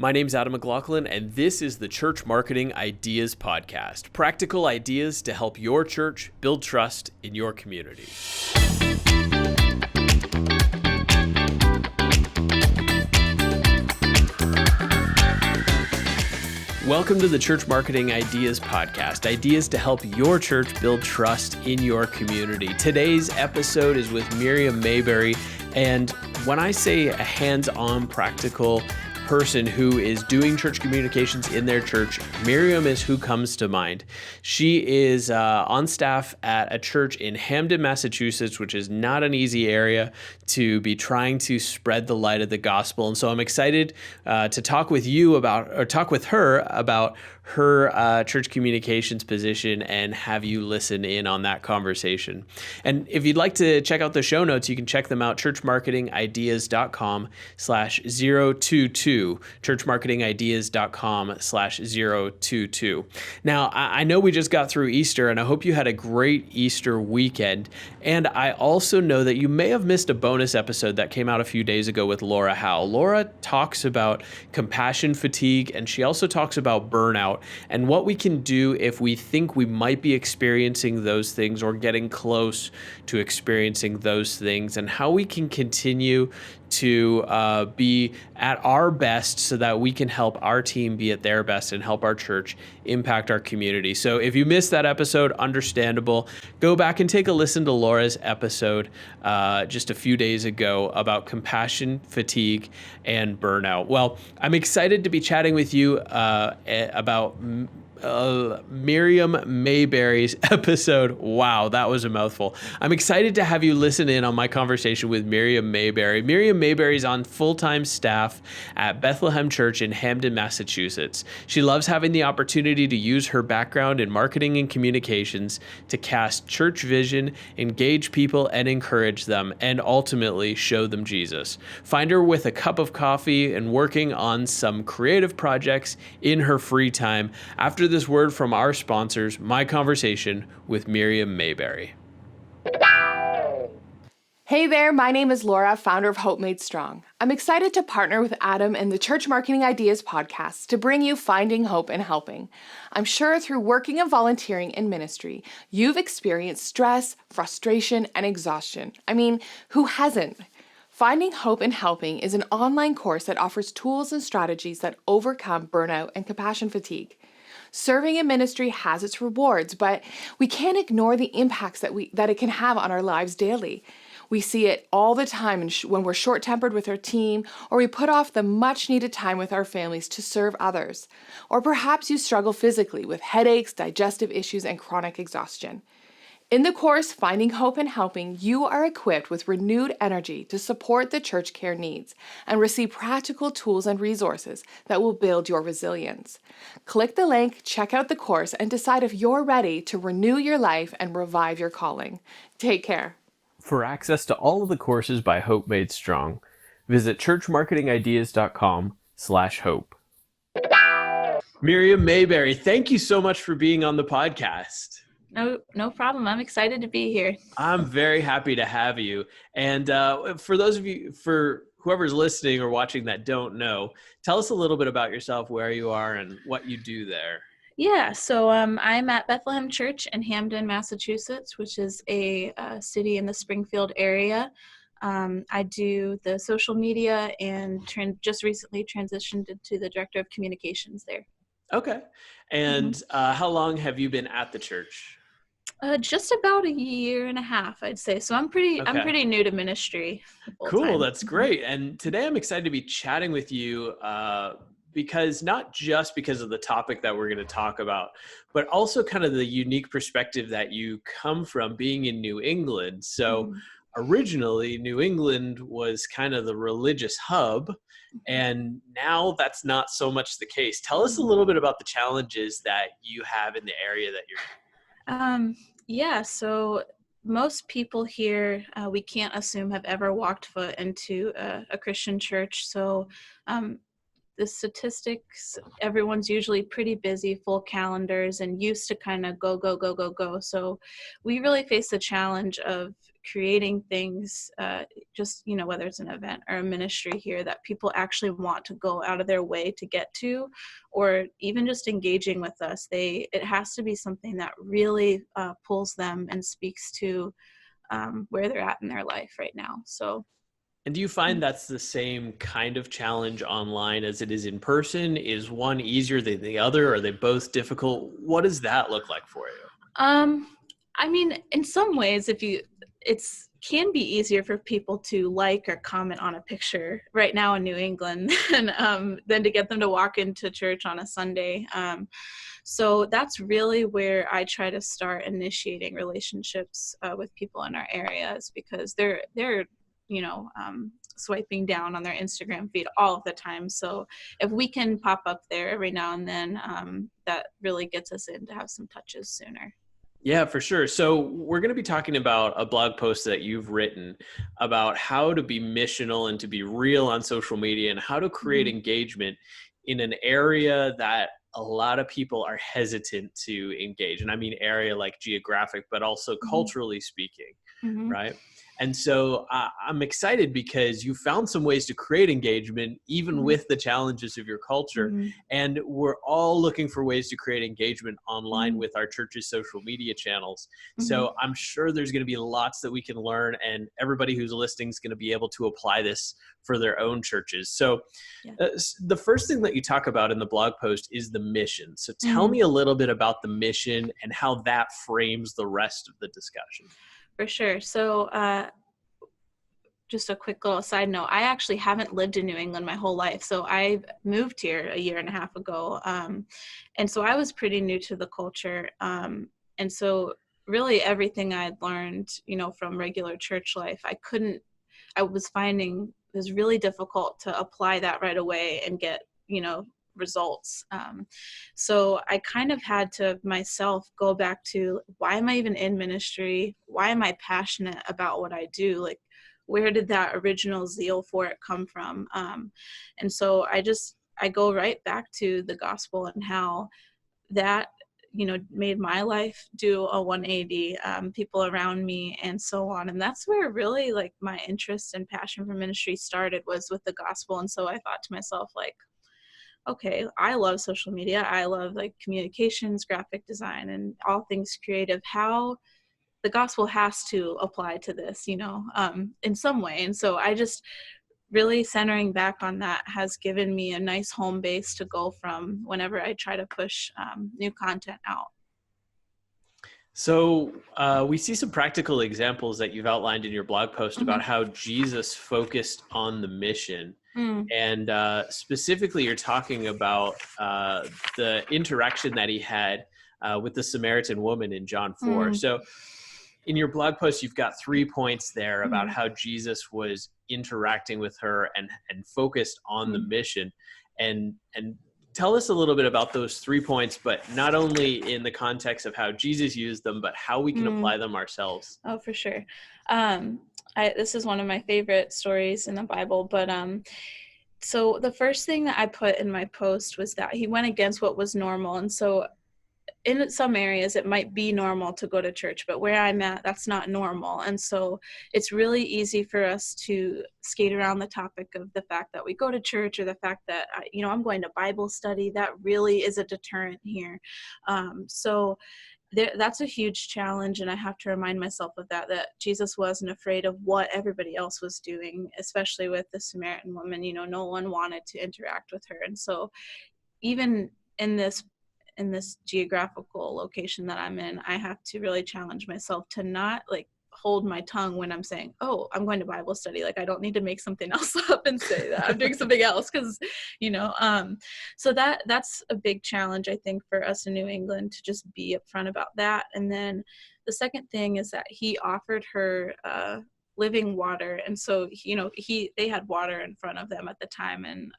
My name's Adam McLaughlin, and this is the Church Marketing Ideas Podcast. Practical ideas to help your church build trust in your community. Welcome to the Church Marketing Ideas Podcast, ideas to help your church build trust in your community. Today's episode is with Miriam Maberry, and when I say a hands-on practical person who is doing church communications in their church, Miriam is who comes to mind. She is on staff at a church in Hampden, Massachusetts, which is not an easy area to be trying to spread the light of the gospel. And so I'm excited to talk with her about her church communications position and have you listen in on that conversation. And if you'd like to check out the show notes, you can check them out, churchmarketingideas.com/022, churchmarketingideas.com/022. Now, I know we just got through Easter, and I hope you had a great Easter weekend. And I also know that you may have missed a bonus episode that came out a few days ago with Laura Howe. Laura talks about compassion fatigue, and she also talks about burnout and what we can do if we think we might be experiencing those things or getting close to experiencing those things, and how we can continue to be at our best so that we can help our team be at their best and help our church impact our community. So if you missed that episode, understandable. Go back and take a listen to Laura's episode just a few days ago about compassion, fatigue, and burnout. Well, I'm excited to be chatting with you about Miriam Maberry's episode. Wow, that was a mouthful. I'm excited to have you listen in on my conversation with Miriam Maberry. Miriam Maberry is on full-time staff at Bethlehem Church in Hampden, Massachusetts. She loves having the opportunity to use her background in marketing and communications to cast church vision, engage people, and encourage them, and ultimately show them Jesus. Find her with a cup of coffee and working on some creative projects in her free time. After this word from our sponsors, my conversation with Miriam Maberry. Hey there, my name is Laura, founder of Hope Made Strong. I'm excited to partner with Adam and the Church Marketing Ideas podcast to bring you Finding Hope and Helping. I'm sure through working and volunteering in ministry, you've experienced stress, frustration, and exhaustion. I mean, who hasn't? Finding Hope and Helping is an online course that offers tools and strategies that overcome burnout and compassion fatigue. Serving in ministry has its rewards, but we can't ignore the impacts that it can have on our lives daily. We see it all the time when we're short-tempered with our team, or we put off the much-needed time with our families to serve others. Or perhaps you struggle physically with headaches, digestive issues, and chronic exhaustion. In the course, Finding Hope and Helping, you are equipped with renewed energy to support the church care needs and receive practical tools and resources that will build your resilience. Click the link, check out the course, and decide if you're ready to renew your life and revive your calling. Take care. For access to all of the courses by Hope Made Strong, visit churchmarketingideas.com/hope. Miriam Maberry, thank you so much for being on the podcast. No problem. I'm excited to be here. I'm very happy to have you. And for whoever's listening or watching that don't know, tell us a little bit about yourself, where you are, and what you do there. Yeah, so I'm at Bethlehem Church in Hampden, Massachusetts, which is a city in the Springfield area. I do the social media and just recently transitioned into the director of communications there. Okay. And how long have you been at the church? Just about a year and a half, I'd say. So I'm pretty new to ministry. Cool, that's great. And today I'm excited to be chatting with you because not just because of the topic that we're going to talk about, but also kind of the unique perspective that you come from being in New England. So originally, New England was kind of the religious hub, and now that's not so much the case. Tell us a little bit about the challenges that you have in the area that you're in. Yeah, so most people here, we can't assume have ever walked foot into a Christian church. So the statistics, everyone's usually pretty busy, full calendars, and used to kind of go, go, go, go, go. So we really face the challenge of creating things, just, whether it's an event or a ministry here that people actually want to go out of their way to get to, or even just engaging with us. It has to be something that really pulls them and speaks to where they're at in their life right now. So. And do you find that's the same kind of challenge online as it is in person? Is one easier than the other? Are they both difficult? What does that look like for you? I mean, in some ways, can be easier for people to like or comment on a picture right now in New England than to get them to walk into church on a Sunday. So that's really where I try to start initiating relationships with people in our areas, because they're swiping down on their Instagram feed all of the time. So if we can pop up there every now and then, that really gets us in to have some touches sooner. Yeah, for sure. So we're going to be talking about a blog post that you've written about how to be missional and to be real on social media and how to create engagement in an area that a lot of people are hesitant to engage. And I mean area like geographic, but also culturally speaking, right? And so I'm excited because you found some ways to create engagement, even with the challenges of your culture. And we're all looking for ways to create engagement online with our church's social media channels. So I'm sure there's going to be lots that we can learn, and everybody who's listening is going to be able to apply this for their own churches. So the first thing that you talk about in the blog post is the mission. So tell me a little bit about the mission and how that frames the rest of the discussion. For sure. So just a quick little side note, I actually haven't lived in New England my whole life. So I moved here a year and a half ago. And so I was pretty new to the culture. And so really everything I'd learned, from regular church life, I was finding it was really difficult to apply that right away and get, results. So I kind of had to myself go back to, why am I even in ministry? Why am I passionate about what I do? Like, where did that original zeal for it come from? And so I go right back to the gospel and how that, made my life do a 180, people around me and so on. And that's where really like my interest and passion for ministry started, was with the gospel. And so I thought to myself, like, okay, I love social media. I love like communications, graphic design, and all things creative. How the gospel has to apply to this, in some way. And so I just really centering back on that has given me a nice home base to go from whenever I try to push new content out. So we see some practical examples that you've outlined in your blog post about how Jesus focused on the mission. And specifically, you're talking about the interaction that he had with the Samaritan woman in John 4. So in your blog post, you've got 3 points there about how Jesus was interacting with her and focused on the mission. And tell us a little bit about those 3 points, but not only in the context of how Jesus used them, but how we can apply them ourselves. Oh, for sure. This is one of my favorite stories in the Bible, but so the first thing that I put in my post was that he went against what was normal. And so in some areas it might be normal to go to church, but where I'm at, that's not normal. And so it's really easy for us to skate around the topic of the fact that we go to church, or the fact that, I'm going to Bible study. That really is a deterrent here. So that's a huge challenge, and I have to remind myself of that Jesus wasn't afraid of what everybody else was doing, especially with the Samaritan woman. No one wanted to interact with her. And so even in this geographical location that I'm in, I have to really challenge myself to not like hold my tongue when I'm saying, oh, I'm going to Bible study. Like, I don't need to make something else up and say that I'm doing something else, because, so that's a big challenge, I think, for us in New England, to just be upfront about that. And then the second thing is that he offered her living water. And so, they had water in front of them at the time, and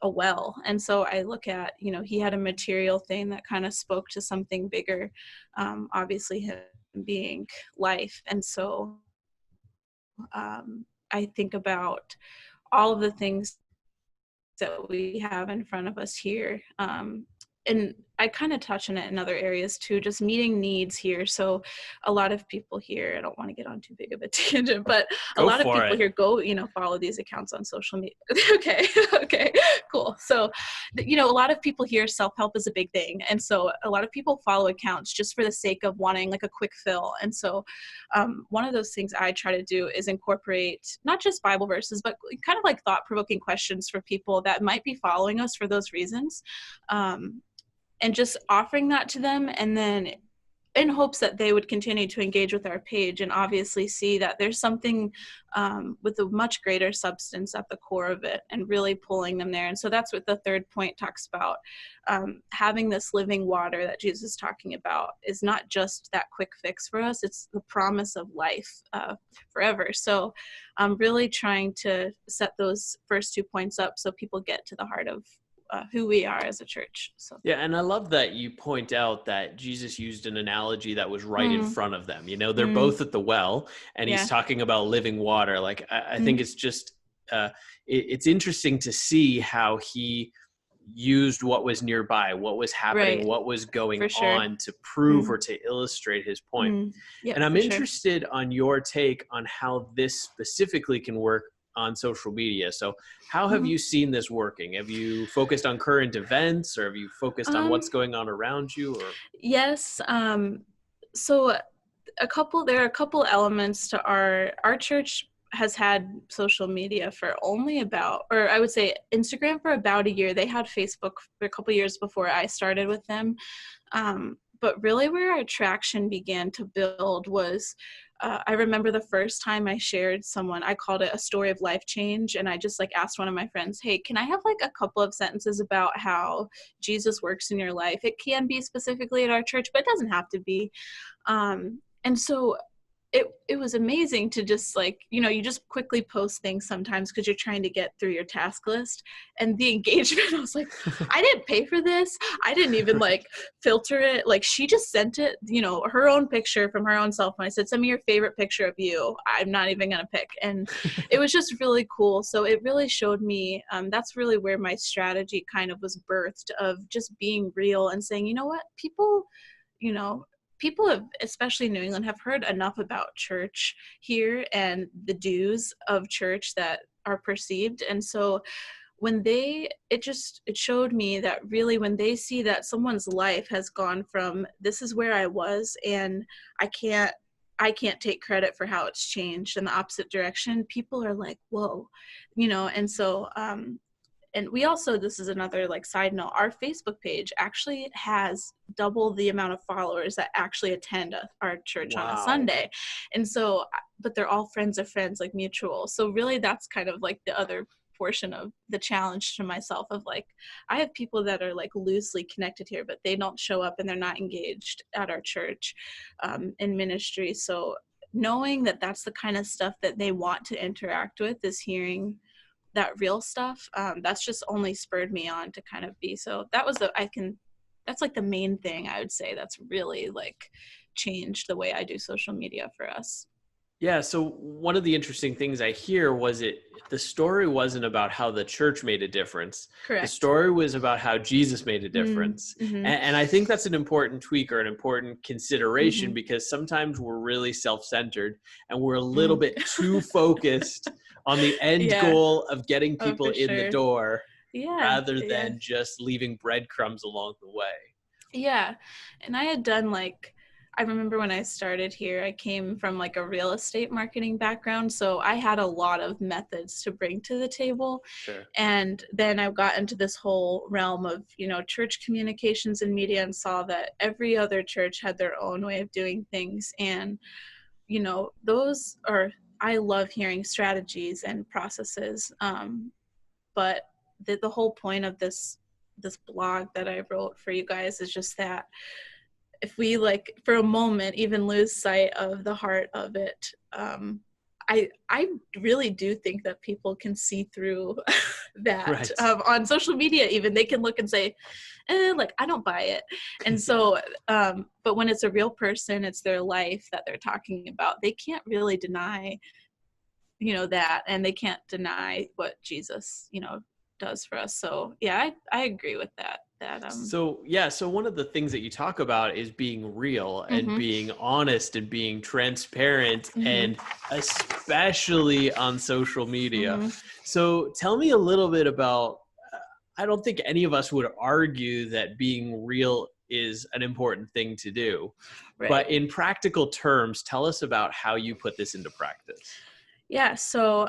a well. And so I look at, he had a material thing that kind of spoke to something bigger, obviously him being life. And so I think about all of the things that we have in front of us here. And I kind of touch on it in other areas too, just meeting needs here. So a lot of people here, I don't want to get on too big of a tangent, but a lot of people here go, follow these accounts on social media. Okay, cool. So, a lot of people here, self-help is a big thing. And so a lot of people follow accounts just for the sake of wanting like a quick fill. And so one of those things I try to do is incorporate not just Bible verses, but kind of like thought-provoking questions for people that might be following us for those reasons. And just offering that to them, and then in hopes that they would continue to engage with our page and obviously see that there's something with a much greater substance at the core of it, and really pulling them there. And so that's what the third point talks about. Having this living water that Jesus is talking about is not just that quick fix for us, it's the promise of life forever. So I'm really trying to set those first 2 points up so people get to the heart of who we are as a church. So yeah, and I love that you point out that Jesus used an analogy that was right in front of them. They're both at the well, and he's talking about living water. Like I think it's just it's interesting to see how he used what was nearby, what was happening, what was going on to prove or to illustrate his point. Yeah, and I'm interested on your take on how this specifically can work on social media. So how have you seen this working? Have you focused on current events, or have you focused on what's going on around you? Or yes. So there are a couple elements to our church has had social media for only about, or I would say Instagram for about a year. They had Facebook for a couple years before I started with them. But really where our traction began to build was, I remember the first time I shared someone, I called it a story of life change. And I just asked one of my friends, hey, can I have a couple of sentences about how Jesus works in your life? It can be specifically at our church, but it doesn't have to be. And so it was amazing to just you just quickly post things sometimes because you're trying to get through your task list, and the engagement, I was like, I didn't pay for this. I didn't even filter it. She just sent it, her own picture from her own cell phone. I said, send me your favorite picture of you. I'm not even going to pick. And it was just really cool. So it really showed me, that's really where my strategy kind of was birthed, of just being real and saying, you know what, people have, especially in New England, have heard enough about church here and the dues of church that are perceived. And so it showed me that really when they see that someone's life has gone from, this is where I was and I can't take credit for how it's changed in the opposite direction, people are like, whoa, and so, and we also, this is another side note, our Facebook page actually has double the amount of followers that actually attend our church on a Sunday. And so, but they're all friends of friends, mutual. So really that's kind of the other portion of the challenge to myself of I have people that are loosely connected here, but they don't show up and they're not engaged at our church in ministry. So knowing that that's the kind of stuff that they want to interact with, is hearing that real stuff, that's just only spurred me on to kind of be. So that was that's the main thing I would say that's really changed the way I do social media for us. Yeah. So one of the interesting things I hear was the story wasn't about how the church made a difference. Correct. The story was about how Jesus made a difference. Mm-hmm. And I think that's an important tweak, or an important consideration, because sometimes we're really self-centered and we're a little bit too focused on the end goal of getting people in the door, rather than just leaving breadcrumbs along the way. Yeah. And I had done I remember when I started here, I came from a real estate marketing background. So I had a lot of methods to bring to the table. Sure. And then I got into this whole realm of, church communications and media, and saw that every other church had their own way of doing things. And, I love hearing strategies and processes. But the whole point of this blog that I wrote for you guys is just that if we for a moment even lose sight of the heart of it, I really do think that people can see through that. Right. On social media even, they can look and say, I don't buy it. And so, but when it's a real person, it's their life that they're talking about, they can't really deny, that, and they can't deny what Jesus, does for us. So yeah, I agree with that. So one of the things that you talk about is being real and Mhm. being honest and being transparent, Mhm. and especially on social media. Mhm. So tell me a little bit about, I don't think any of us would argue that being real is an important thing to do, Right. but in practical terms, tell us about how you put this into practice. Yeah, so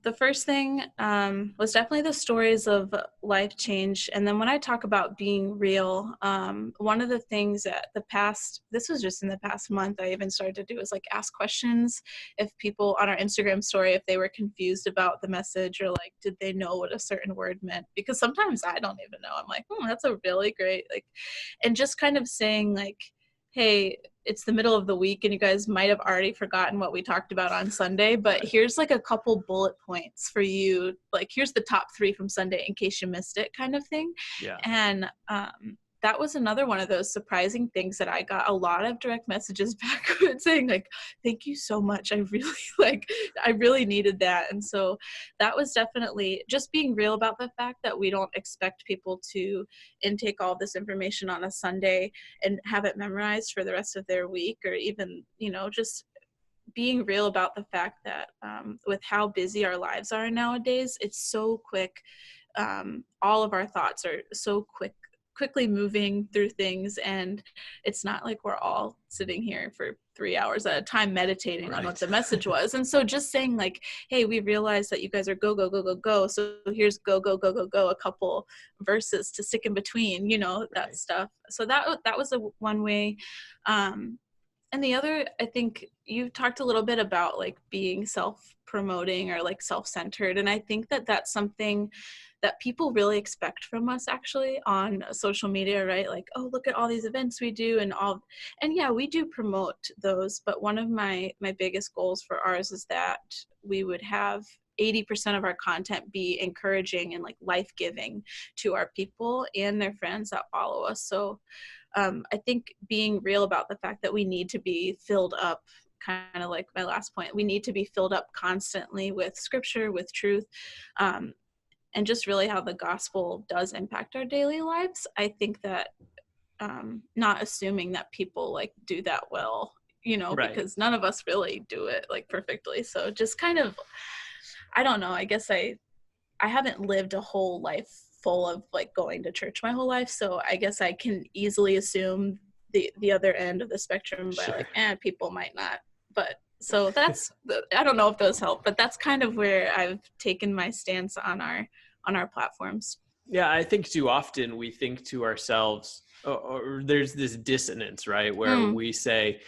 the first thing was definitely the stories of life change. And then when I talk about being real, one of the things that this was just in the past month, I even started to do is like ask questions if people on our Instagram story, if they were confused about the message or like, did they know what a certain word meant? Because sometimes I don't even know. I'm like, that's a really great, like, and just kind of saying like, hey, it's the middle of the week and you guys might have already forgotten what we talked about on Sunday, but here's like a couple bullet points for you. Like, here's the top 3 from Sunday in case you missed it, kind of thing. Yeah. And that was another one of those surprising things that I got a lot of direct messages back saying like, thank you so much. I really needed that. And so that was definitely just being real about the fact that we don't expect people to intake all this information on a Sunday and have it memorized for the rest of their week, or even, just being real about the fact that with how busy our lives are nowadays, it's so quick. All of our thoughts are so quickly moving through things, and it's not like we're all sitting here for 3 hours at a time meditating on what the message was. And so just saying like, hey, we realize that you guys are go, go, go, go, go. So here's go, go, go, go, go, a couple verses to stick in between, that stuff. So that was one way. And the other, I think you talked a little bit about like being self-promoting or like self-centered. And I think that that's something that people really expect from us actually on social media, right? Like, oh, look at all these events we do and yeah, we do promote those. But one of my biggest goals for ours is that we would have 80% of our content be encouraging and like life-giving to our people and their friends that follow us. So I think being real about the fact that we need to be filled up, kind of like my last point, we need to be filled up constantly with scripture, with truth, and just really how the gospel does impact our daily lives. I think that not assuming that people like do that well, because none of us really do it like perfectly. So just kind of, I don't know, I guess I haven't lived a whole life full of like going to church my whole life. So I guess I can easily assume the other end of the spectrum by like, people might not. But so that's, I don't know if those help, but that's kind of where I've taken my stance on our platforms. Yeah, I think too often we think to ourselves, or there's this dissonance, right? Where we say,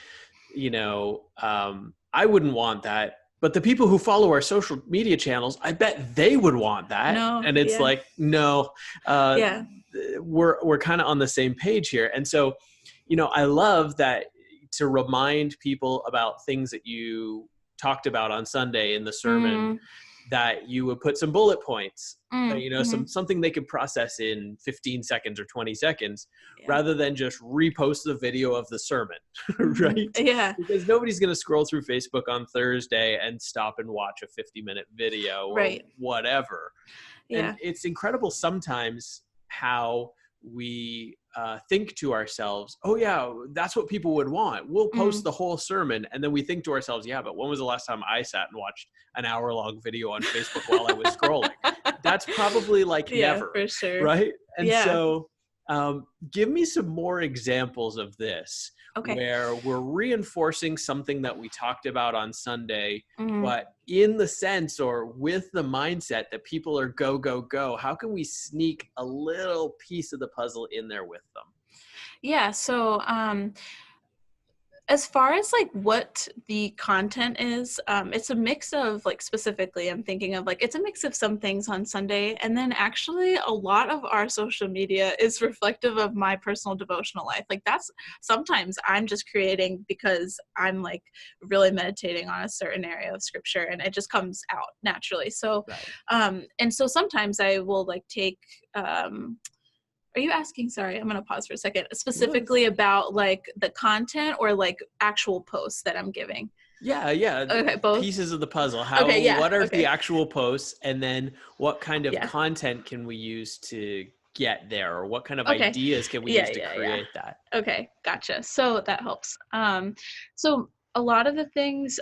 I wouldn't want that, but the people who follow our social media channels, I bet they would want that. No, and it's like, no, we're kind of on the same page here. And so, I love that, to remind people about things that you talked about on Sunday in the sermon, that you would put some bullet points, something they could process in 15 seconds or 20 seconds, rather than just repost the video of the sermon, right? Yeah. Because nobody's going to scroll through Facebook on Thursday and stop and watch a 50-minute video or whatever. Yeah. And it's incredible sometimes how we think to ourselves, oh yeah, that's what people would want. We'll post the whole sermon. And then we think to ourselves, yeah, but when was the last time I sat and watched an hour-long video on Facebook while I was scrolling? That's probably like never, for sure. right? And so give me some more examples of this, where we're reinforcing something that we talked about on Sunday, but in the sense or with the mindset that people are go, go, go. How can we sneak a little piece of the puzzle in there with them? Yeah. So as far as like what the content is, it's a mix of like, specifically I'm thinking of like, it's a mix of some things on Sunday, and then actually a lot of our social media is reflective of my personal devotional life. Like that's, sometimes I'm just creating because I'm like really meditating on a certain area of scripture and it just comes out naturally. So and so sometimes I will like take are you asking, sorry, I'm going to pause for a second, specifically about like the content or like actual posts that I'm giving? Yeah. Okay, both. Pieces of the puzzle. Okay, yeah. What are Okay. the actual posts, and then what kind of Yeah. content can we use to get there, or what kind of Okay. ideas can we use to create that? Okay, gotcha. So that helps. So a lot of the things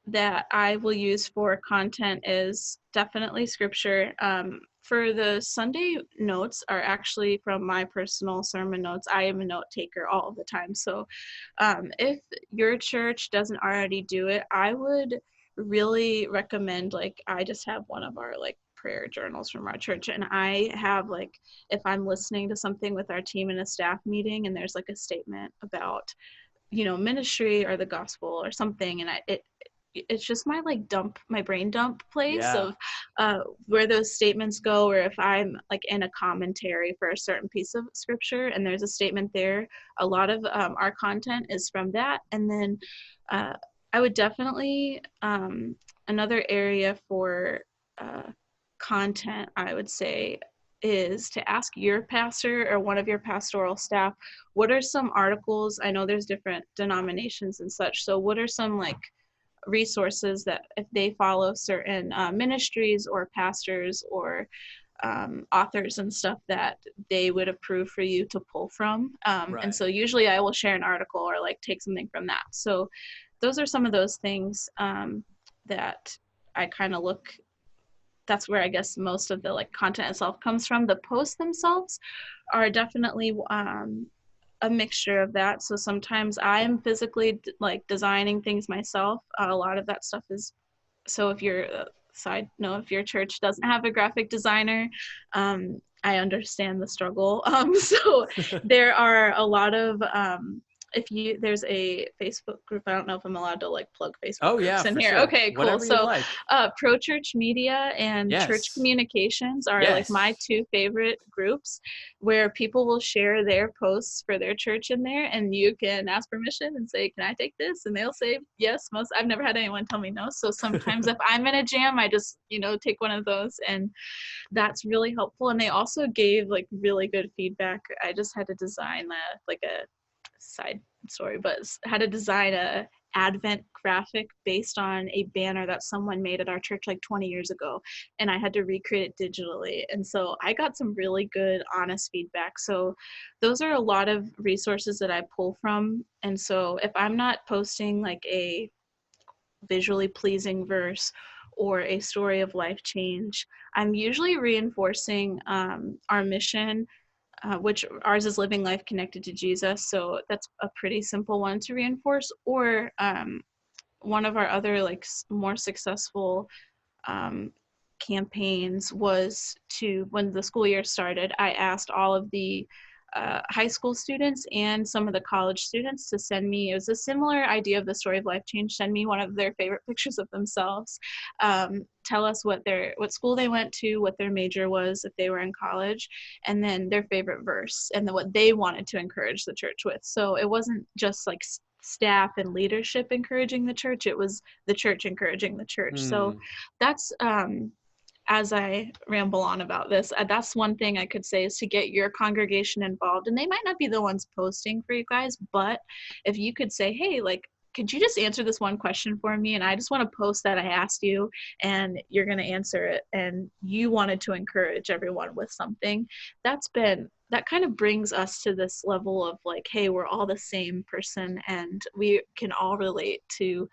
that I will use for content is definitely scripture. For the Sunday notes are actually from my personal sermon notes. I am a note taker all the time. So if your church doesn't already do it, I would really recommend, like, I just have one of our like prayer journals from our church, and I have, like, if I'm listening to something with our team in a staff meeting and there's like a statement about, ministry or the gospel or something, and it's just my like my brain dump place Yeah. of where those statements go, or if I'm like in a commentary for a certain piece of scripture and there's a statement there, a lot of our content is from that. And then I would definitely another area for content, I would say, is to ask your pastor or one of your pastoral staff, what are some articles? I know there's different denominations and such, so what are some like resources that if they follow certain ministries or pastors or authors and stuff that they would approve for you to pull from. And Right. so usually I will share an article or like take something from that. So those are some of those things that I kind of look. That's where I guess most of the like content itself comes from. The posts themselves are definitely a mixture of that. So sometimes I'm physically like designing things myself. A lot of that stuff is, so if you're side note, if your church doesn't have a graphic designer, I understand the struggle. So there are a lot of there's a Facebook group. I don't know if I'm allowed to like plug Facebook groups in for here. sure. Okay, cool. Whatever you So like. Pro Church Media and Church Yes. Communications are like my two favorite groups, where people will share their posts for their church in there, and you can ask permission and say, can I take this? And they'll say yes. I've never had anyone tell me no. So sometimes if I'm in a jam, I just, take one of those, and that's really helpful. And they also gave like really good feedback. I just had to design a side story, but had to design a Advent graphic based on a banner that someone made at our church like 20 years ago, and I had to recreate it digitally. And so I got some really good, honest feedback. So those are a lot of resources that I pull from. And so if I'm not posting like a visually pleasing verse or a story of life change, I'm usually reinforcing our mission, which ours is living life connected to Jesus. So that's a pretty simple one to reinforce. Or one of our other like more successful campaigns was when the school year started, I asked all of the high school students and some of the college students to send me, it was a similar idea of the story of life change, send me one of their favorite pictures of themselves, tell us what school they went to, what their major was if they were in college, and then their favorite verse and then what they wanted to encourage the church with. So it wasn't just like staff and leadership encouraging the church, it was the church encouraging the church. So that's as I ramble on about this, that's one thing I could say, is to get your congregation involved. And they might not be the ones posting for you guys, but if you could say, hey, like, could you just answer this one question for me? And I just want to post that I asked you, and you're going to answer it. And you wanted to encourage everyone with something. That kind of brings us to this level of like, hey, we're all the same person and we can all relate to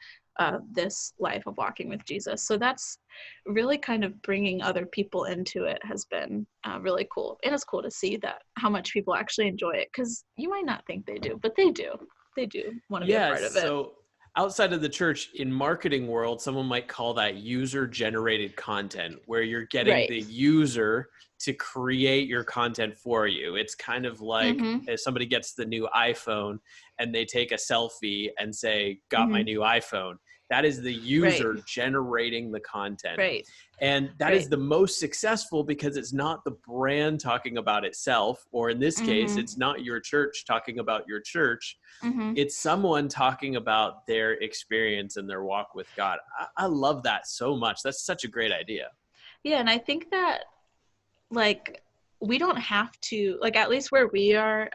this life of walking with Jesus. So that's really kind of bringing other people into it has been really cool. And it's cool to see that how much people actually enjoy it, because you might not think they do, but they do. They do want to be a part of it. So outside of the church, in marketing world, someone might call that user-generated content, where you're getting the user to create your content for you. It's kind of like if somebody gets the new iPhone and they take a selfie and say, got my new iPhone. That is the user generating the content. Right. And that is the most successful, because it's not the brand talking about itself, or in this case, it's not your church talking about your church. It's someone talking about their experience and their walk with God. I love that so much. That's such a great idea. Yeah, and I think that like we don't have to, like, at least where we are,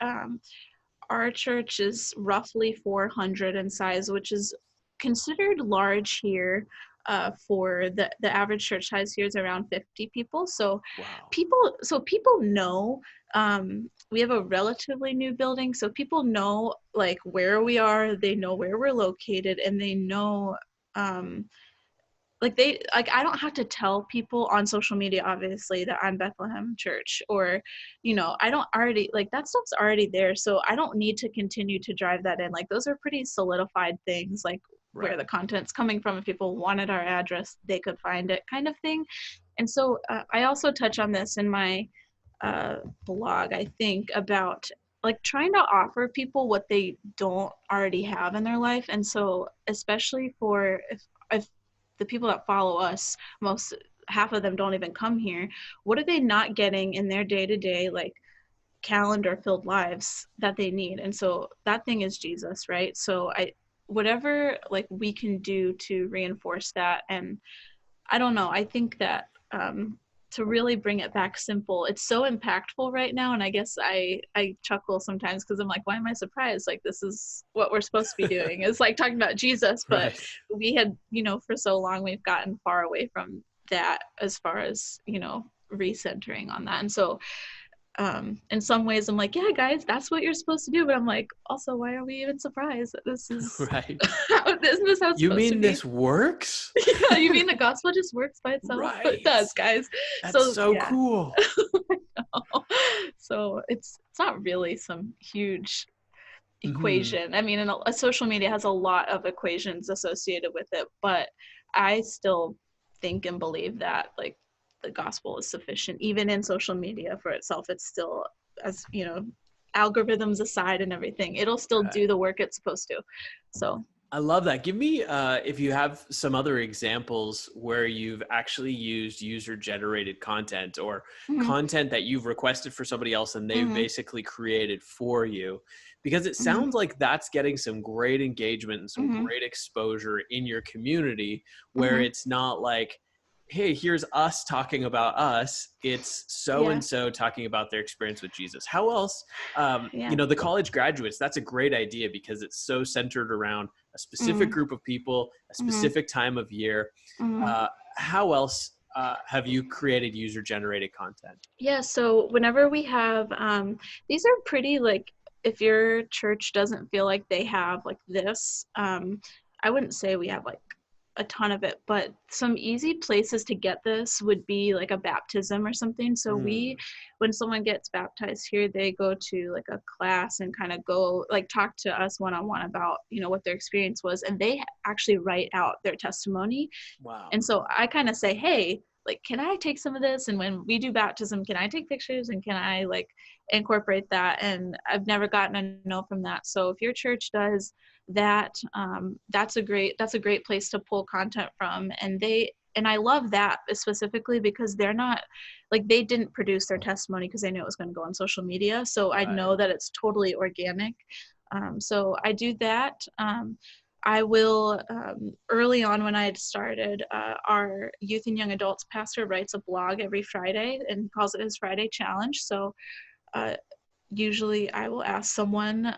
our church is roughly 400 in size, which is considered large here. For the average church size here is around 50 people. So Wow. people know, we have a relatively new building, so people know like where we are, they know where we're located, and they know, I don't have to tell people on social media, obviously, that I'm Bethlehem Church, or, I don't already, like, that stuff's already there. So I don't need to continue to drive that in. Like, those are pretty solidified things, like where the content's coming from. If people wanted our address, they could find it, kind of thing. And so I also touch on this in my blog, I think, about like trying to offer people what they don't already have in their life. And so especially for if the people that follow us, half of them don't even come here, what are they not getting in their day-to-day, like, calendar filled lives that they need? And so that thing is Jesus, right? So whatever like we can do to reinforce that. And I don't know, I think that to really bring it back simple, it's so impactful right now. And I guess I chuckle sometimes because I'm like, why am I surprised? Like, this is what we're supposed to be doing. It's like talking about Jesus, but we had, for so long we've gotten far away from that as far as, recentering on that. And so in some ways I'm like, yeah, guys, that's what you're supposed to do. But I'm like, also, why are we even surprised that this is right? Isn't this how it's You supposed mean to be? this works? Yeah, you mean the gospel just works by itself? Right. But it does, guys. That's so cool. So it's not really some huge equation. I mean, a social media has a lot of equations associated with it, but I still think and believe that like the gospel is sufficient, even in social media for itself. It's still, as algorithms aside and everything, it'll still do the work it's supposed to. So I love that. Give me, if you have some other examples where you've actually used user-generated content or content that you've requested for somebody else and they've basically created for you, because it sounds like that's getting some great engagement and some great exposure in your community, where it's not like, hey, here's us talking about us. It's so-and-so talking about their experience with Jesus. How else, the college graduates, that's a great idea because it's so centered around a specific group of people, a specific time of year. How else have you created user-generated content? Yeah, so whenever we have, these are pretty, like, if your church doesn't feel like they have like this, I wouldn't say we have like a ton of it, but some easy places to get this would be like a baptism or something. So when someone gets baptized here, they go to like a class and kind of go like talk to us one-on-one about, what their experience was. And they actually write out their testimony. Wow. And so I kind of say, hey, like, can I take some of this? And when we do baptism, can I take pictures and can I like incorporate that? And I've never gotten a no from that. So if your church does that, that's a great place to pull content from. And I love that specifically because they're not like, they didn't produce their testimony because they knew it was going to go on social media. So I know that it's totally organic. So I do that. I will, early on when I had started, our youth and young adults pastor writes a blog every Friday and calls it his Friday challenge. So usually I will ask someone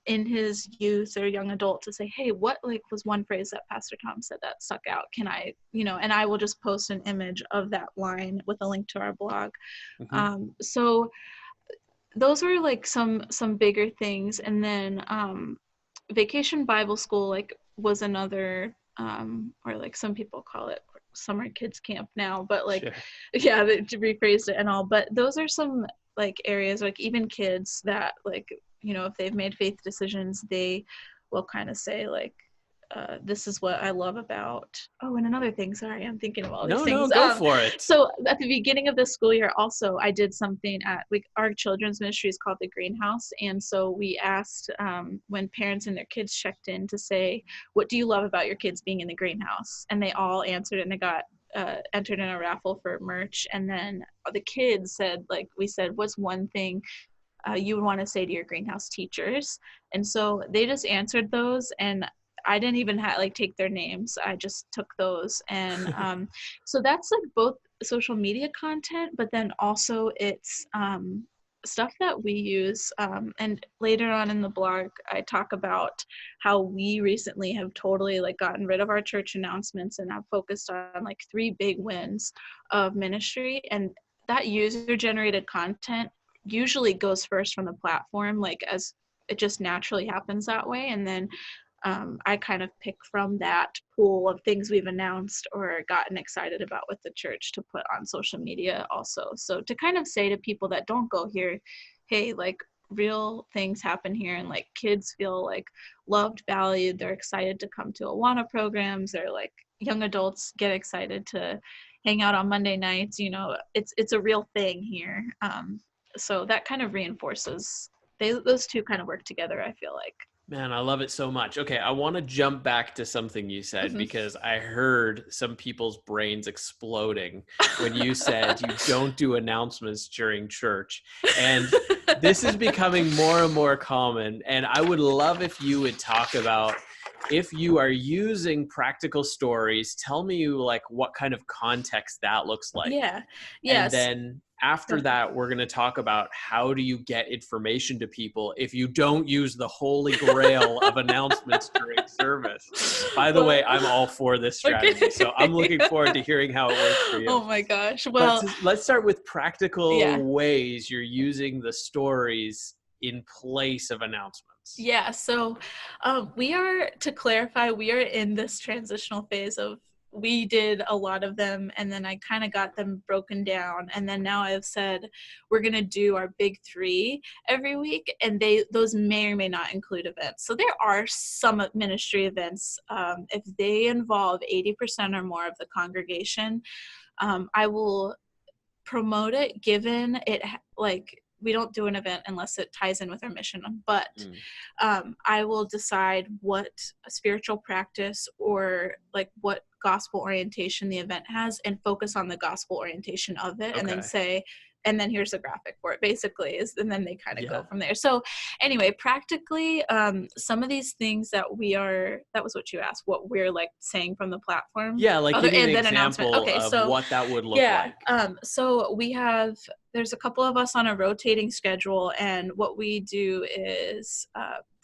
in his youth or young adult to say, hey, what like was one phrase that Pastor Tom said that stuck out? Can I, and I will just post an image of that line with a link to our blog. So those are like some bigger things. And then Vacation Bible School like was another, or like some people call it summer kids camp now, but like, yeah, they rephrased it and all, but those are some like areas, like even kids that like, if they've made faith decisions, they will kind of say like, this is what I love about, and another thing, sorry, I'm thinking of all these things. No, go for it. So at the beginning of the school year also, I did something at our children's ministry is called the Greenhouse. And so we asked when parents and their kids checked in to say, what do you love about your kids being in the greenhouse? And they all answered and they got entered in a raffle for merch. And then the kids said, like, we said, what's one thing you would want to say to your greenhouse teachers? And so they just answered those, and I didn't even take their names. I just took those. And so that's like both social media content, but then also it's stuff that we use, and later on in the blog, I talk about how we recently have totally like gotten rid of our church announcements and have focused on like 3 big wins of ministry. And that user-generated content usually goes first from the platform, like as it just naturally happens that way. And then I kind of pick from that pool of things we've announced or gotten excited about with the church to put on social media also. So to kind of say to people that don't go here, hey, like real things happen here, and like kids feel like loved, valued, they're excited to come to Awana programs, or like young adults get excited to hang out on Monday nights, you know, it's a real thing here. So that kind of reinforces, those two kind of work together, I feel like. Man, I love it so much. Okay, I want to jump back to something you said because I heard some people's brains exploding when you said you don't do announcements during church. And this is becoming more and more common. And I would love if you would talk about, if you are using practical stories, tell me like what kind of context that looks like. Yeah. Yes. And then after that, we're going to talk about how do you get information to people if you don't use the holy grail of announcements during service. By the way, I'm all for this strategy, okay. So I'm looking forward to hearing how it works for you. Oh my gosh. Well, let's start with practical ways you're using the stories in place of announcements. Yeah, so we are, to clarify, we are in this transitional phase of, we did a lot of them and then I kind of got them broken down, and then now I've said we're going to do our big 3 every week, and those may or may not include events. So there are some ministry events, if they involve 80% or more of the congregation, I will promote it, given it like, we don't do an event unless it ties in with our mission, but I will decide what spiritual practice or like what gospel orientation the event has and focus on the gospel orientation of it, and then say, and then here's a graphic for it, basically, and then they kind of go from there. So anyway, practically, some of these things that that was what you asked, what we're like saying from the platform. Yeah, like give me an example of what that would look like. So there's a couple of us on a rotating schedule, and what we do is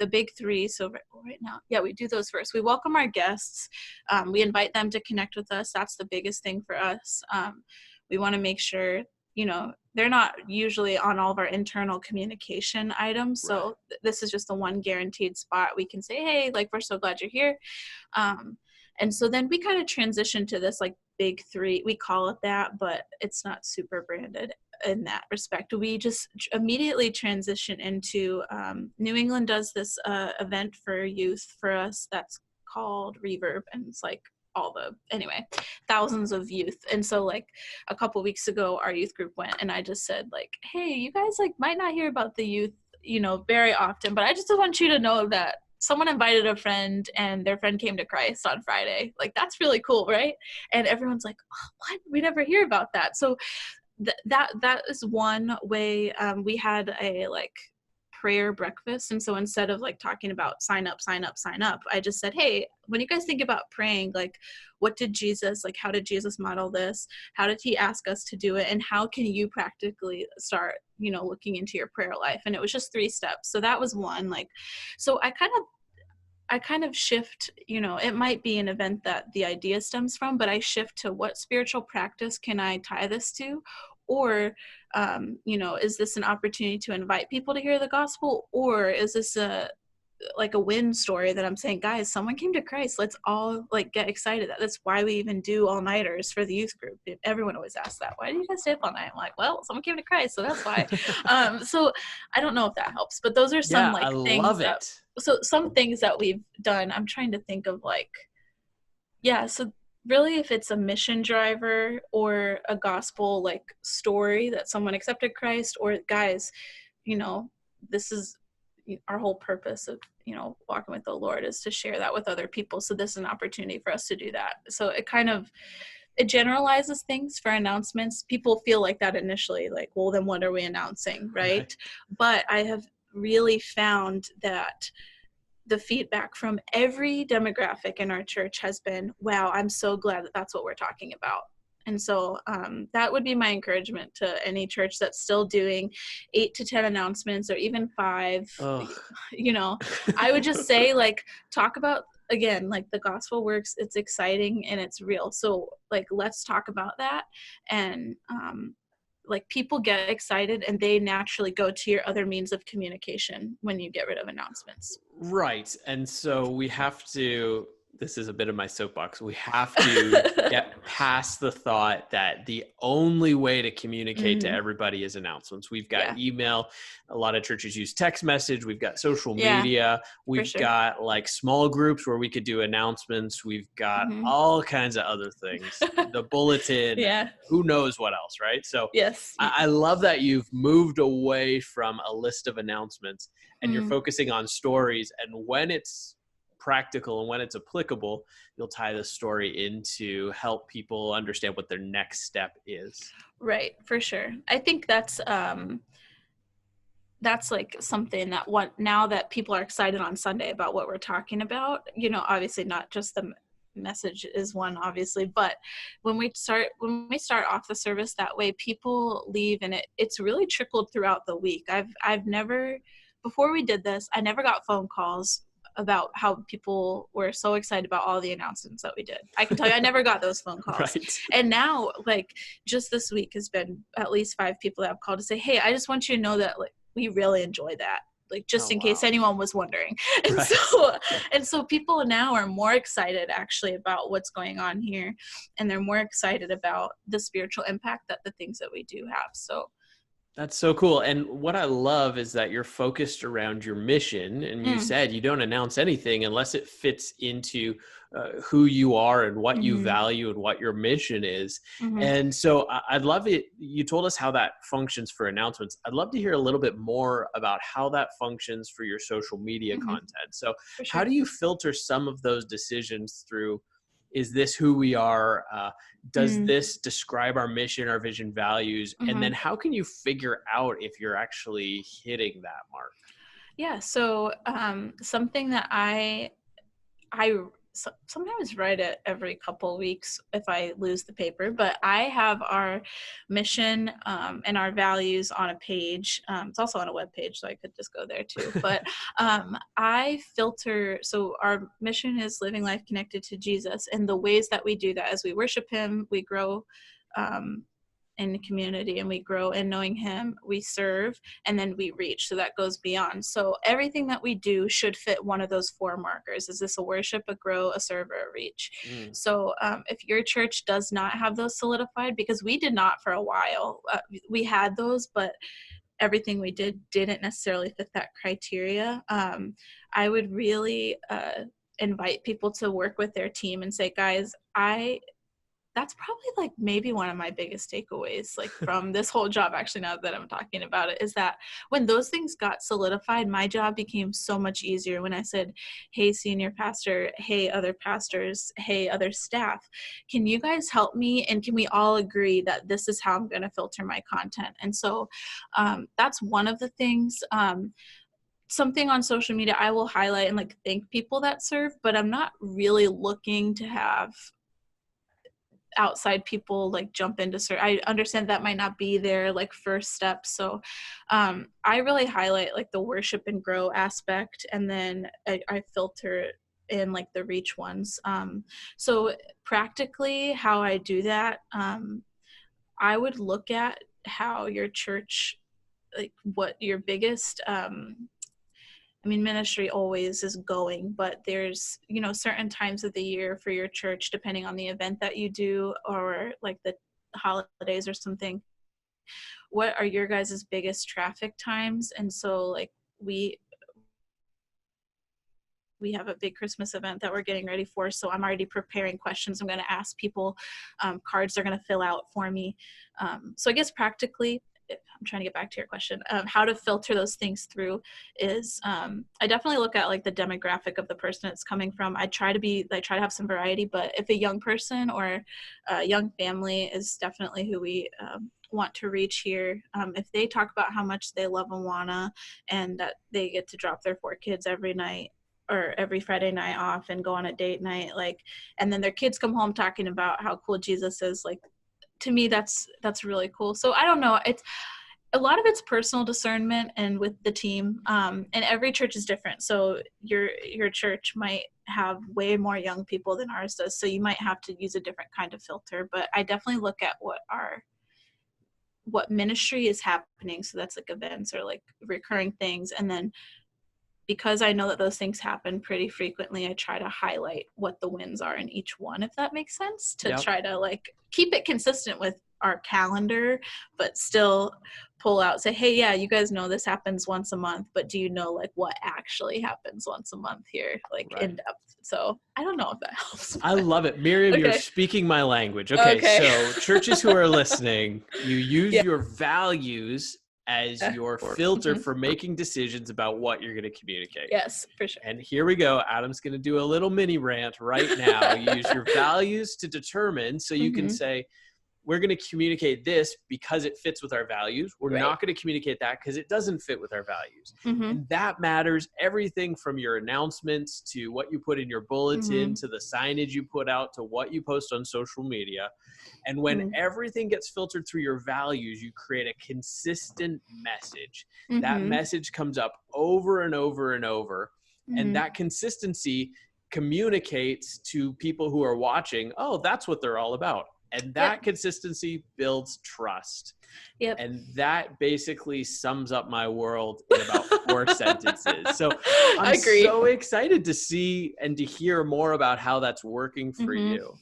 the big 3. So right now, we do those first. We welcome our guests. We invite them to connect with us. That's the biggest thing for us. We want to make sure, you know, they're not usually on all of our internal communication items. So this is just the one guaranteed spot. We can say, hey, like, we're so glad you're here. And so then we kind of transition to this like big 3. We call it that, but it's not super branded in that respect. We just immediately transition into, New England does this event for youth for us that's called Reverb, and it's like thousands of youth. And so like a couple weeks ago, our youth group went, and I just said like, hey, you guys like might not hear about the youth, you know, very often, but I just want you to know that someone invited a friend and their friend came to Christ on Friday. Like, that's really cool, right? And everyone's like, oh, what? We never hear about that. So that is one way. We had a like prayer breakfast, and so instead of like talking about sign up, I just said, hey, when you guys think about praying, like, what did Jesus, like, how did Jesus model this? How did he ask us to do it? And how can you practically start, you know, looking into your prayer life? And it was just 3 steps. So that was one. Like, so I kind of shift, you know, it might be an event that the idea stems from, but I shift to what spiritual practice can I tie this to? Or, you know, is this an opportunity to invite people to hear the gospel? Or is this a win story that I'm saying, guys, someone came to Christ. Let's all like get excited. That's why we even do all-nighters for the youth group. Everyone always asks that. Why do you guys stay up all night? I'm like, well, someone came to Christ, so that's why. So I don't know if that helps, but those are some things. Love it. So some things that we've done, I'm trying to think of like, so really if it's a mission driver or a gospel like story that someone accepted Christ, or guys, you know, this is our whole purpose of, you know, walking with the Lord is to share that with other people. So this is an opportunity for us to do that. So it generalizes things for announcements. People feel like that initially, like, well, then what are we announcing, right? But I have really found that the feedback from every demographic in our church has been, wow, I'm so glad that that's what we're talking about. And so that would be my encouragement to any church that's still doing 8 to 10 announcements, or even 5. Ugh. You know, I would just say, like, talk about, again, like, the gospel works, it's exciting and it's real. So, like, let's talk about that. And like, people get excited and they naturally go to your other means of communication when you get rid of announcements. Right. And so we have to, this is a bit of my soapbox, we have to get past the thought that the only way to communicate to everybody is announcements. We've got email. A lot of churches use text message. We've got social media. We've got like small groups where we could do announcements. We've got all kinds of other things, the bulletin, who knows what else, right? So I love that you've moved away from a list of announcements and you're focusing on stories. And when it's practical and when it's applicable, you'll tie the story in to help people understand what their next step is. Right, for sure. I think that's like something that now that people are excited on Sunday about what we're talking about, you know, obviously not just the message is one, obviously, but when we start off the service that way, people leave, and it's really trickled throughout the week. I've never, before we did this, I never got phone calls about how people were so excited about all the announcements that we did. I can tell you, I never got those phone calls. Right. And now, like, just this week has been at least 5 people that have called to say, hey, I just want you to know that, like, we really enjoy that. Like, just in case anyone was wondering. And so people now are more excited actually about what's going on here. And they're more excited about the spiritual impact that the things that we do have. So that's so cool. And what I love is that you're focused around your mission. And you said you don't announce anything unless it fits into who you are and what you value and what your mission is. And so I'd love it. You told us how that functions for announcements. I'd love to hear a little bit more about how that functions for your social media content. So how do you filter some of those decisions through, is this who we are? Does this describe our mission, our vision, values? And then how can you figure out if you're actually hitting that mark? Yeah. So something that I sometimes write it every couple of weeks if I lose the paper, but I have our mission and our values on a page. It's also on a web page, so I could just go there too. But I filter, so our mission is living life connected to Jesus, and the ways that we do that, as we worship him, we grow in the community, and we grow in knowing him, we serve, and then we reach. So that goes beyond. So everything that we do should fit one of those 4 markers. Is this a worship, a grow, a serve, or a reach? So if your church does not have those solidified, because we did not for a while, we had those, but everything we did didn't necessarily fit that criteria. I would really invite people to work with their team and say, guys, that's probably like maybe one of my biggest takeaways, like from this whole job, actually, now that I'm talking about it, is that when those things got solidified, my job became so much easier. When I said, hey, senior pastor, hey, other pastors, hey, other staff, can you guys help me? And can we all agree that this is how I'm going to filter my content? And so that's one of the things. Something on social media I will highlight and like thank people that serve, but I'm not really looking to have outside people like jump into I understand that might not be their like first step. So I really highlight like the worship and grow aspect, and then I filter in like the reach ones. So practically how I do that, I would look at how your church, like what your biggest ministry always is going, but there's, certain times of the year for your church, depending on the event that you do or like the holidays or something. What are your guys' biggest traffic times? And so like we have a big Christmas event that we're getting ready for. So I'm already preparing questions I'm going to ask people, cards they're going to fill out for me. So I guess practically, I'm trying to get back to your question, how to filter those things through is I definitely look at like the demographic of the person it's coming from. I try to have some variety, but if a young person or a young family is definitely who we want to reach here, if they talk about how much they love Awana and that they get to drop their 4 kids every night or every Friday night off and go on a date night, like, and then their kids come home talking about how cool Jesus is, like, to me, that's really cool. So I don't know. It's a lot of it's personal discernment and with the team. And every church is different. So your church might have way more young people than ours does. So you might have to use a different kind of filter. But I definitely look at what ministry is happening. So that's like events or like recurring things. And then because I know that those things happen pretty frequently, I try to highlight what the wins are in each one, if that makes sense, to try to like keep it consistent with our calendar, but still pull out, say, hey, yeah, you guys know this happens once a month, but do you know like what actually happens once a month here, like in depth? So I don't know if that helps. I love it. Miriam, you're speaking my language. Okay. So churches who are listening, you use your values as your filter for making decisions about what you're going to communicate. Yes, for sure. And here we go. Adam's going to do a little mini rant right now. You use your values to determine, so you can say, we're going to communicate this because it fits with our values. We're not going to communicate that because it doesn't fit with our values. And that matters. Everything from your announcements to what you put in your bulletin to the signage you put out to what you post on social media. And when everything gets filtered through your values, you create a consistent message. That message comes up over and over and over. And that consistency communicates to people who are watching, oh, that's what they're all about. And that consistency builds trust. And that basically sums up my world in about 4 sentences. So I'm so excited to see and to hear more about how that's working for you.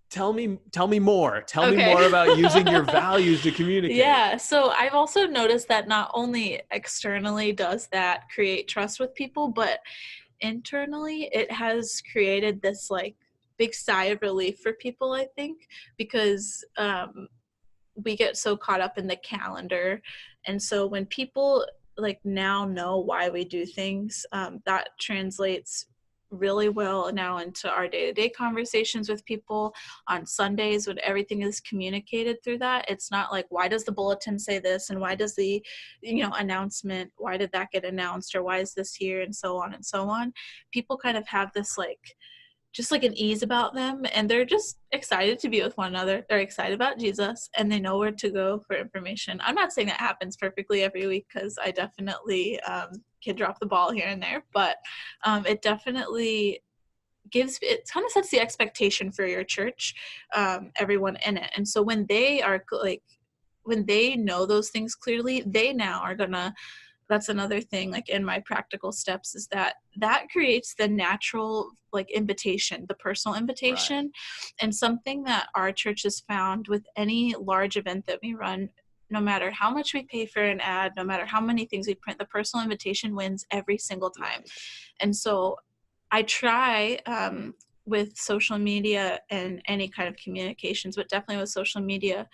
Tell me more. Tell me more about using your values to communicate. Yeah. So I've also noticed that not only externally does that create trust with people, but internally it has created this like big sigh of relief for people, I think, because we get so caught up in the calendar. And so when people like now know why we do things, that translates really well now into our day-to-day conversations with people on Sundays when everything is communicated through that. It's not like, why does the bulletin say this? And why does the, announcement, why did that get announced? Or why is this here? And so on and so on. People kind of have this just like an ease about them, and they're just excited to be with one another. They're excited about Jesus, and they know where to go for information. I'm not saying that happens perfectly every week, because I definitely can drop the ball here and there, but it definitely it kind of sets the expectation for your church, everyone in it. And so when they are when they know those things clearly, they now are gonna, that's another thing, like in my practical steps, is that creates the natural invitation, the personal invitation. And something that our church has found with any large event that we run, no matter how much we pay for an ad, no matter how many things we print, the personal invitation wins every single time. And so I try with social media and any kind of communications, but definitely with social media,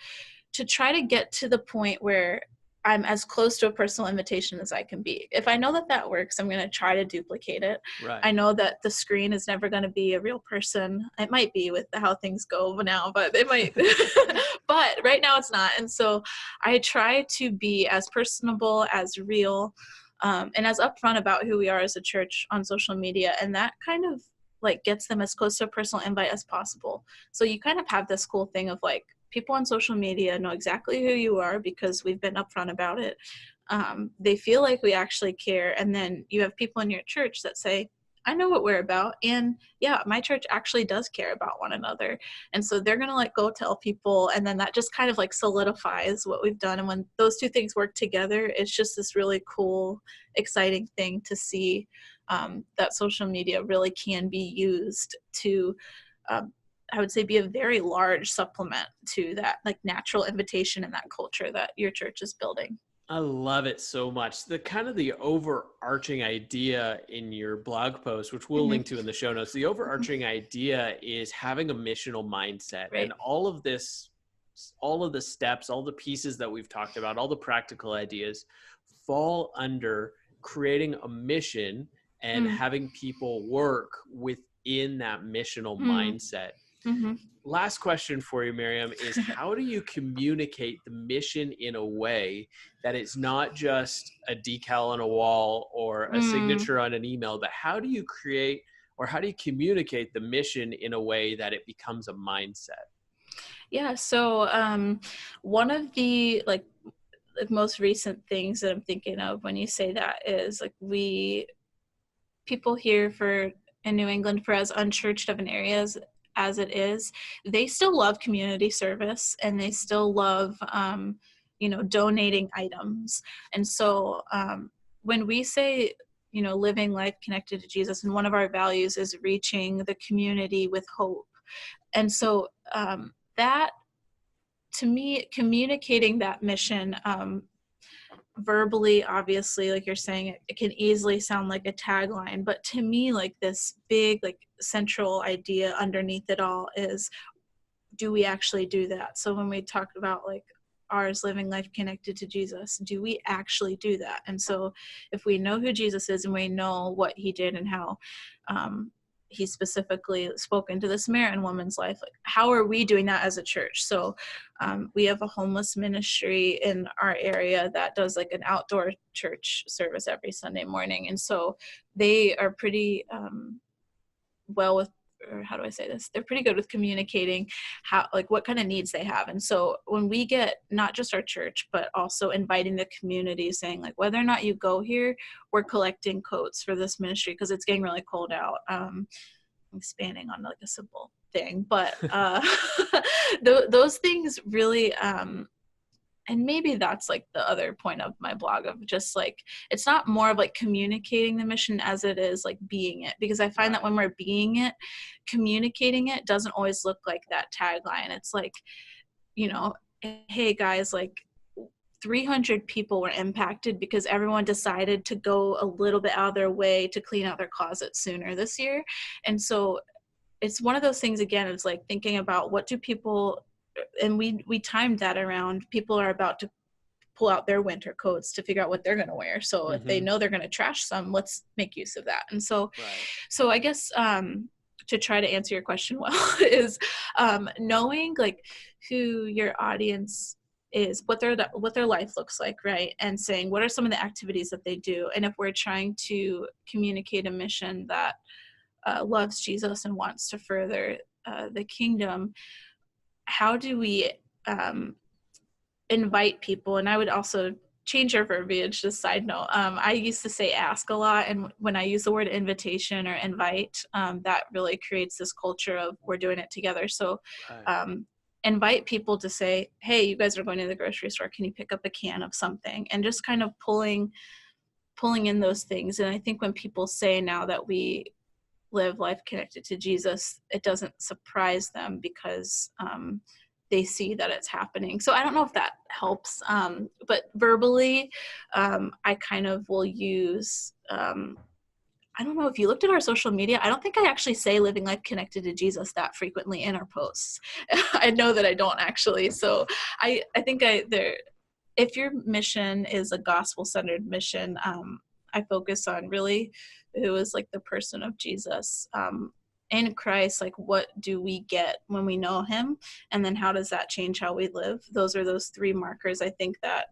to try to get to the point where I'm as close to a personal invitation as I can be. If I know that works, I'm going to try to duplicate it. I know that the screen is never going to be a real person. It might be with how things go now, but it might, but right now it's not. And so I try to be as personable, as real, and as upfront about who we are as a church on social media. And that kind of gets them as close to a personal invite as possible. So you kind of have this cool thing of people on social media know exactly who you are because we've been upfront about it. They feel like we actually care. And then you have people in your church that say, I know what we're about. And yeah, my church actually does care about one another. And so they're going to go tell people. And then that just kind of solidifies what we've done. And when those two things work together, it's just this really cool, exciting thing to see, that social media really can be used to, I would say, be a very large supplement to that natural invitation and that culture that your church is building. I love it so much. The overarching idea in your blog post, which we'll link to in the show notes, the overarching idea is having a missional mindset. And all of the steps, all the pieces that we've talked about, all the practical ideas fall under creating a mission and having people work within that missional mindset. Last question for you, Miriam, is how do you communicate the mission in a way that it's not just a decal on a wall or a signature on an email, but how do you communicate the mission in a way that it becomes a mindset? Yeah, so one of the most recent things that I'm thinking of when you say that is like people here in New England, for as unchurched of an area as it is, they still love community service, and they still love donating items. And so when we say living life connected to Jesus, and one of our values is reaching the community with hope. And so that, to me, communicating that mission verbally, obviously, like you're saying, it can easily sound like a tagline, but to me, like this big, like central idea underneath it all is, do we actually do that? So when we talk about like ours living life connected to Jesus, do we actually do that? And so if we know who Jesus is, and we know what he did and how he specifically spoke into the Samaritan woman's life, like how are we doing that as a church? So we have a homeless ministry in our area that does like an outdoor church service every Sunday morning. And so they are pretty well with, or how do I say this? They're pretty good with communicating what kind of needs they have. And so when we get not just our church, but also inviting the community, saying like, whether or not you go here, we're collecting coats for this ministry because it's getting really cold out. I'm expanding on like a simple thing, but those things really, and maybe that's like the other point of my blog, of just like, it's not more of like communicating the mission as it is like being it. Because I find that when we're being it, communicating it doesn't always look like that tagline. It's like, hey guys, like 300 people were impacted because everyone decided to go a little bit out of their way to clean out their closet sooner this year. And so it's one of those things, again, it's like thinking about what do people, and we timed that around people are about to pull out their winter coats to figure out what they're going to wear. So if they know they're going to trash some, let's make use of that. And so, so I guess to try to answer your question well is knowing like who your audience is, what their life looks like, right? And saying what are some of the activities that they do. And if we're trying to communicate a mission that loves Jesus and wants to further the kingdom, how do we invite people? And I would also change your verbiage, just side note. I used to say ask a lot, and when I use the word invitation or invite, that really creates this culture of we're doing it together. So invite people to say, hey, you guys are going to the grocery store, can you pick up a can of something? And just kind of pulling in those things. And I think when people say now that we live life connected to Jesus, it doesn't surprise them because they see that it's happening. So I don't know if that helps, but verbally, I kind of will use, I don't know if you looked at our social media, I don't think I actually say living life connected to Jesus that frequently in our posts. I know that I don't actually. So I think if your mission is a gospel-centered mission, I focus on really who is like the person of Jesus in Christ. Like, what do we get when we know him? And then how does that change how we live? Those are those three markers, I think, that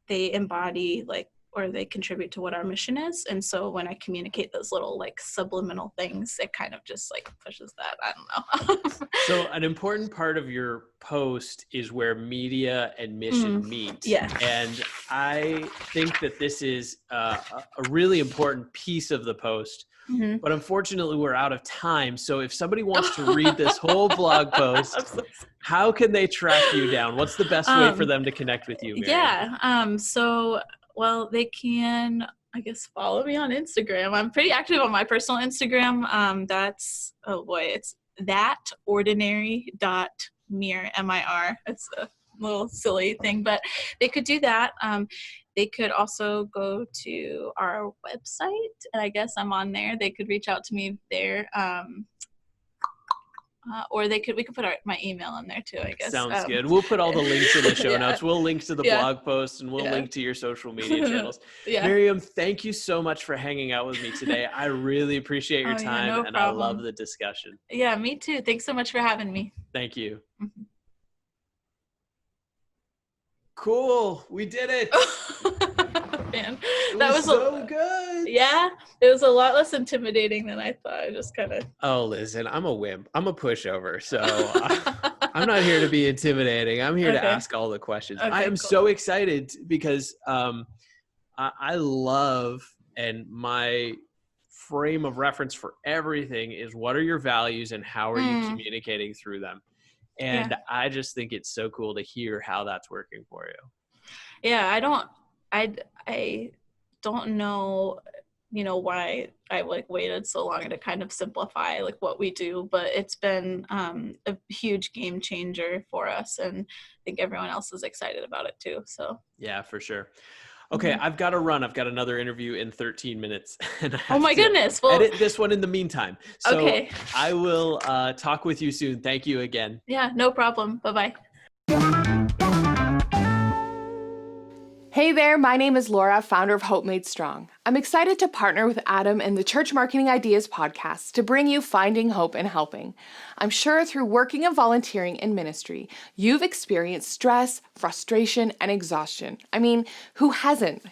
they embody or they contribute to what our mission is. And so when I communicate those little like subliminal things, it kind of just like pushes that. I don't know. So an important part of your post is where media and mission meet. Yeah. And I think that this is a really important piece of the post. But unfortunately, we're out of time. So if somebody wants to read this whole blog post, how can they track you down? What's the best way for them to connect with you, Miriam? Yeah. Well, they can, I guess, follow me on Instagram. I'm pretty active on my personal Instagram. That's, it's thatordinary.mir, M-I-R. It's a little silly thing, but they could do that. They could also go to our website, and I guess I'm on there. They could reach out to me there. Or we could put my email in there too, I guess. Sounds good. We'll put all the links in the show notes. We'll link to the blog post, and we'll link to your social media channels. Miriam, thank you so much for hanging out with me today. I really appreciate your time, and I love the discussion. Yeah, me too. Thanks so much for having me. Thank you. Cool. We did it. man. It That was was so good. yeah, it was a lot less intimidating than I thought. I just kind of. Oh, listen, I'm a wimp. I'm a pushover. So I'm not here to be intimidating. I'm here to Okay. ask all the questions. I Okay, am cool. so excited because I love, and my frame of reference for everything is what are your values and how are you communicating through them? And Yeah. I just think it's so cool to hear how that's working for you. Yeah, I don't know, why I like waited so long to kind of simplify like what we do, but it's been a huge game changer for us, and I think everyone else is excited about it too. So Yeah, for sure. Okay, I've got to run. I've got another interview in 13 minutes. And I oh have my to goodness. Well, edit this one in the meantime. So okay. I will talk with you soon. Thank you again. Yeah, no problem. Bye-bye. Hey there, my name is Laura, founder of Hope Made Strong. I'm excited to partner with Adam and the Church Marketing Ideas podcast to bring you Finding Hope and Helping. I'm sure through working and volunteering in ministry, you've experienced stress, frustration, and exhaustion. I mean, who hasn't?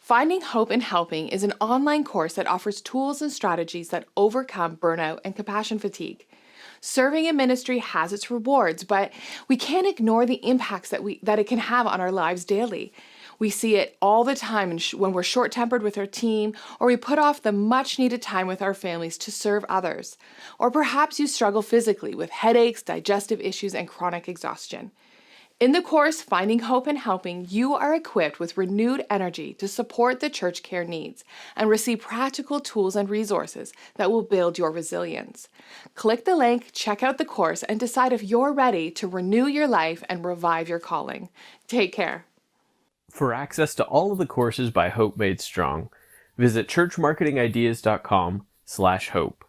Finding Hope and Helping is an online course that offers tools and strategies that overcome burnout and compassion fatigue. Serving in ministry has its rewards, but we can't ignore the impacts that it can have on our lives daily. We see it all the time when we're short-tempered with our team, or we put off the much-needed time with our families to serve others. Or perhaps you struggle physically with headaches, digestive issues, and chronic exhaustion. In the course, Finding Hope and Helping, you are equipped with renewed energy to support the church care needs and receive practical tools and resources that will build your resilience. Click the link, check out the course, and decide if you're ready to renew your life and revive your calling. Take care. For access to all of the courses by Hope Made Strong, visit churchmarketingideas.com/hope.